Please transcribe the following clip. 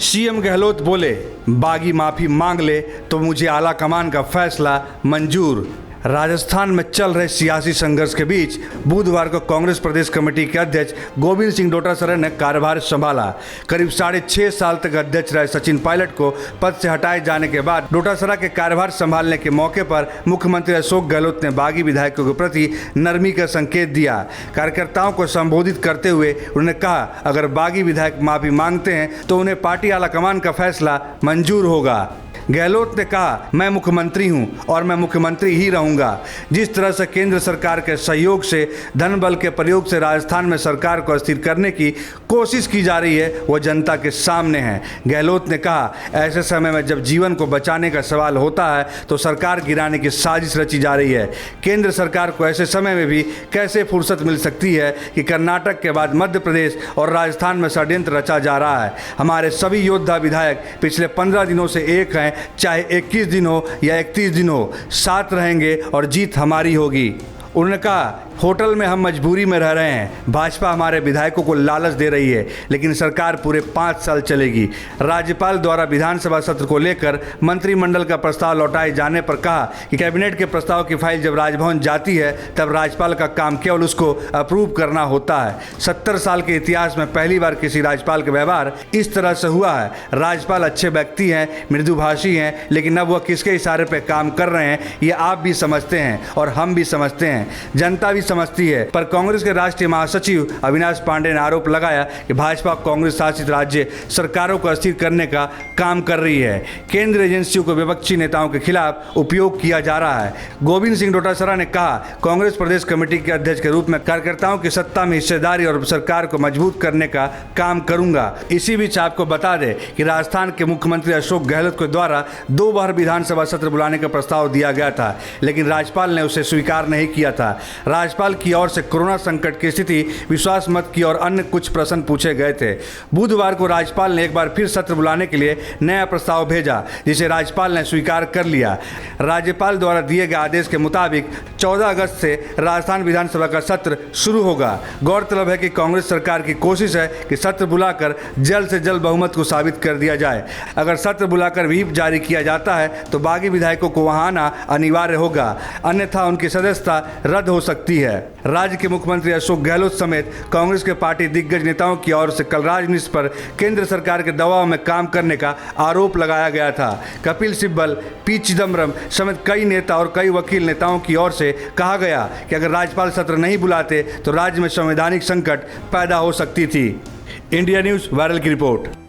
CM Gehlot बोले, बागी माफी मांग ले तो मुझे आला कमान का फैसला मंजूर। राजस्थान में चल रहे सियासी संघर्ष के बीच बुधवार को कांग्रेस प्रदेश कमेटी के अध्यक्ष गोविंद सिंह डोटासरा ने कार्यभार संभाला। करीब 6.5 साल तक अध्यक्ष रहे सचिन पायलट को पद से हटाए जाने के बाद डोटासरा के कार्यभार संभालने के मौके पर मुख्यमंत्री अशोक गहलोत ने बागी विधायकों के प्रति नरमी का संकेत दिया। कार्यकर्ताओं को संबोधित करते हुए उन्होंने कहा, अगर बागी विधायक माफी मांगते हैं तो उन्हें पार्टी आलाकमान का फैसला मंजूर होगा। गहलोत ने कहा, मैं मुख्यमंत्री हूं और मैं मुख्यमंत्री ही रहूंगा। जिस तरह से केंद्र सरकार के सहयोग से धन बल के प्रयोग से राजस्थान में सरकार को अस्थिर करने की कोशिश की जा रही है वो जनता के सामने है। गहलोत ने कहा, ऐसे समय में जब जीवन को बचाने का सवाल होता है तो सरकार गिराने की साजिश रची जा रही है। केंद्र सरकार को ऐसे समय में भी कैसे फुर्सत मिल सकती है कि कर्नाटक के बाद मध्य प्रदेश और राजस्थान में षड्यंत्र रचा जा रहा है। हमारे सभी योद्धा विधायक पिछले 15 दिनों से एक हैं, चाहे 21 दिन हो या 31 दिन हो, साथ रहेंगे और जीत हमारी होगी। उन्होंने कहा, होटल में हम मजबूरी में रह रहे हैं। भाजपा हमारे विधायकों को लालच दे रही है, लेकिन सरकार पूरे 5 साल चलेगी। राज्यपाल द्वारा विधानसभा सत्र को लेकर मंत्रिमंडल का प्रस्ताव लौटाए जाने पर कहा कि कैबिनेट के प्रस्ताव की फाइल जब राजभवन जाती है तब राज्यपाल का काम केवल उसको अप्रूव करना होता है। 70 साल के इतिहास में पहली बार किसी राज्यपाल का व्यवहार इस तरह से हुआ है। राज्यपाल अच्छे व्यक्ति हैं, मृदुभाषी हैं, लेकिन अब वह किसके इशारे पर काम कर रहे हैं ये आप भी समझते हैं और हम भी समझते हैं, जनता भी समझती है। पर कांग्रेस के राष्ट्रीय महासचिव अविनाश पांडे ने आरोप लगाया कि भाजपा कांग्रेस शासित राज्य सरकारों को अस्थिर करने का काम कर रही है। केंद्रीय एजेंसियों को विपक्षी नेताओं के खिलाफ उपयोग किया जा रहा है। गोविंद सिंह डोटासरा ने कहा, कांग्रेस प्रदेश कमेटी के अध्यक्ष के रूप में कार्यकर्ताओं की सत्ता में हिस्सेदारी और सरकार को मजबूत करने का काम करूंगा। इसी बीच आपको बता दें कि राजस्थान के मुख्यमंत्री अशोक गहलोत के द्वारा 2 बार विधानसभा सत्र बुलाने का प्रस्ताव दिया गया था, लेकिन राज्यपाल ने उसे स्वीकार नहीं किया था। राज्यपाल की ओर से कोरोना संकट की स्थिति, विश्वास मत की और अन्य कुछ प्रश्न पूछे गए थे। बुधवार को राज्यपाल ने एक बार फिर सत्र बुलाने के लिए नया प्रस्ताव भेजा, जिसे राज्यपाल ने स्वीकार कर लिया। राज्यपाल द्वारा दिए गए आदेश के मुताबिक 14 अगस्त से राजस्थान विधानसभा का सत्र शुरू होगा। गौरतलब है कि कांग्रेस सरकार की कोशिश है कि सत्र बुलाकर जल्द से जल्द बहुमत को साबित कर दिया जाए। अगर सत्र बुलाकर व्हिप जारी किया जाता है तो बागी विधायकों को वहां आना अनिवार्य होगा, अन्यथा उनकी सदस्यता रद्द हो सकती है। राज्य के मुख्यमंत्री अशोक गहलोत समेत कांग्रेस के पार्टी दिग्गज नेताओं की ओर से कलराज मिश्र पर केंद्र सरकार के दबाव में काम करने का आरोप लगाया गया था। कपिल सिब्बल, पी चिदम्बरम समेत कई नेता और कई वकील नेताओं की ओर से कहा गया कि अगर राज्यपाल सत्र नहीं बुलाते तो राज्य में संवैधानिक संकट पैदा हो सकती थी। इंडिया न्यूज़ वायरल की रिपोर्ट।